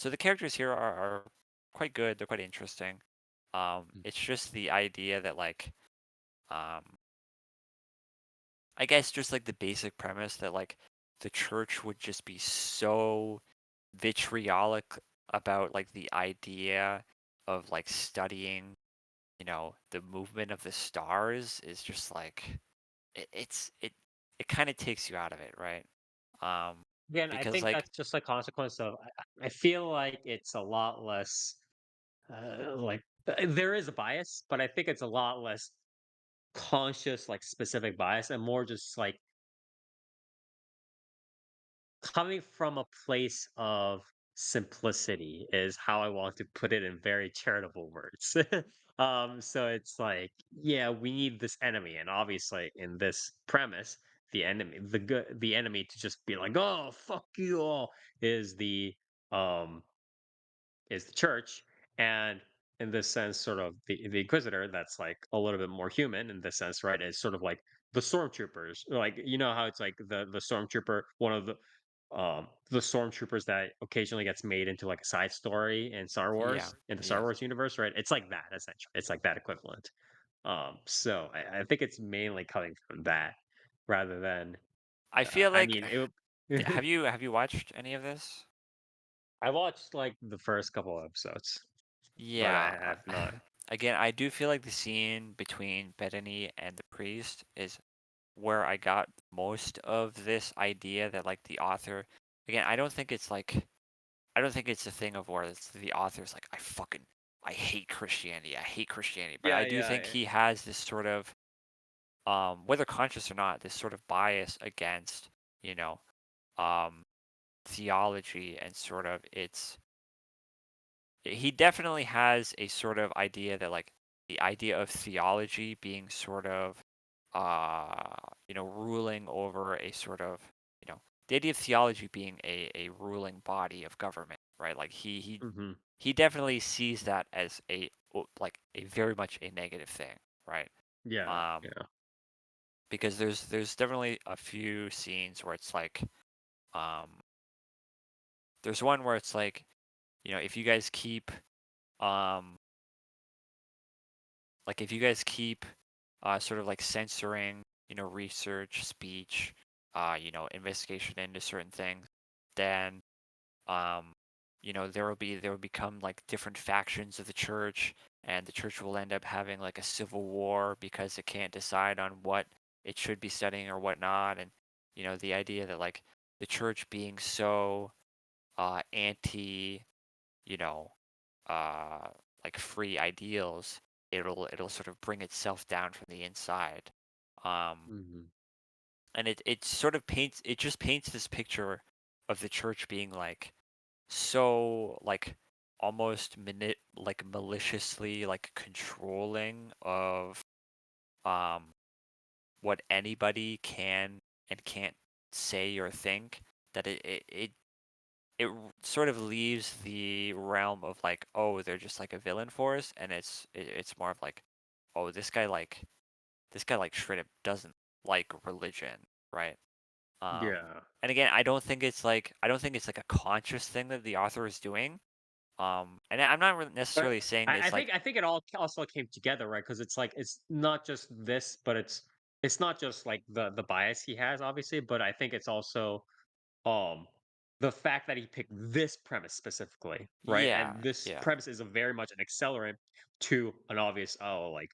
So the characters here are quite good. They're quite interesting. Mm. It's just the idea that like um I guess just like the basic premise that like the church would just be so vitriolic about like the idea of like studying, the movement of the stars is just like it kind of takes you out of it, right? Um Again, I because think like that's just a consequence of I feel like it's a lot less, there is a bias, but I think it's a lot less conscious, like, specific bias and more just, like, coming from a place of simplicity is how I want to put it in very charitable words. So it's like, yeah, we need this enemy, and obviously in this premise, the enemy to just be like, oh fuck you all, is the um is the church, and in this sense, sort of the Inquisitor, that's like a little bit more human in this sense, right? Is sort of like the stormtroopers, like you know how it's like the stormtrooper, one of the stormtroopers that occasionally gets made into like a side story in Star yeah, Wars, in the Star yeah. Wars universe, right? It's like that essentially. It's like that equivalent. So I think it's mainly coming from that rather than. I feel I like mean, it. have you watched any of this? I watched like the first couple of episodes, but I Yeah. have not. Again, I do feel like the scene between Bethany and the priest is where I got most of this idea that like the author again, I don't think it's a thing of where the author's like I hate Christianity. I hate Christianity. But I Yeah, do yeah, think he has this sort of whether conscious or not, this sort of bias against, you know, um theology and sort of its he definitely has a sort of idea that like the idea of theology being sort of ruling over a sort of the idea of theology being a ruling body of government, right? Like mhm. he definitely sees that as like a very much a negative thing, right? Yeah, um yeah. because there's definitely a few scenes where it's like um there's one where it's like, if you guys keep um if you guys keep sort of like censoring, research, speech, investigation into certain things, then um, there will become like different factions of the church, and the church will end up having like a civil war because it can't decide on what it should be studying or whatnot, and the idea that like the church being so anti you know, uh, like free ideals, it'll sort of bring itself down from the inside. Um, Mhm. and it just paints this picture of the church being like so like almost like maliciously like controlling of um what anybody can and can't say or think, that sort of leaves the realm of like, oh, they're just like a villain for us, and it's more of like, oh, this guy like straight up doesn't like religion, right? Yeah. And again, I don't think it's like a conscious thing that the author is doing. And I'm not really But necessarily saying I it's think like, I think it all also came together, right? Because it's like it's not just this, but it's not just like the bias he has, obviously, but I think it's also um the fact that he picked this premise specifically, right? yeah, And this yeah, premise is a very much an accelerant to an obvious, oh, like,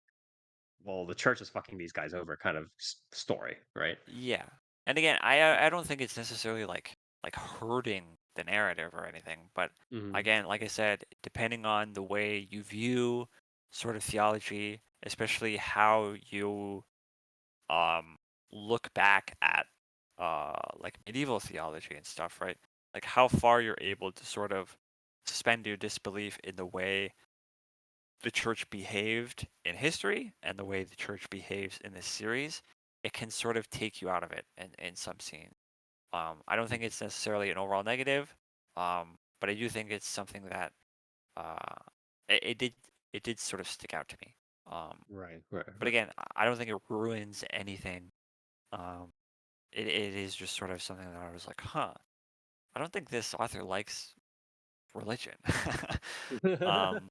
well, the church is fucking these guys over kind of story, right? yeah. And again, I don't think it's necessarily like hurting the narrative or anything, but Hmm. again, like I said, depending on the way you view sort of theology, especially how you um look back at like medieval theology and stuff, right? Like how far you're able to sort of suspend your disbelief in the way the church behaved in history and the way the church behaves in this series, it can sort of take you out of it in some scenes. I don't think it's necessarily an overall negative, but I do think it's something that uh, it did sort of stick out to me. Right, right, But right. again, I don't think it ruins anything. Um, it is just sort of something that I was like, huh, I don't think this author likes religion. um,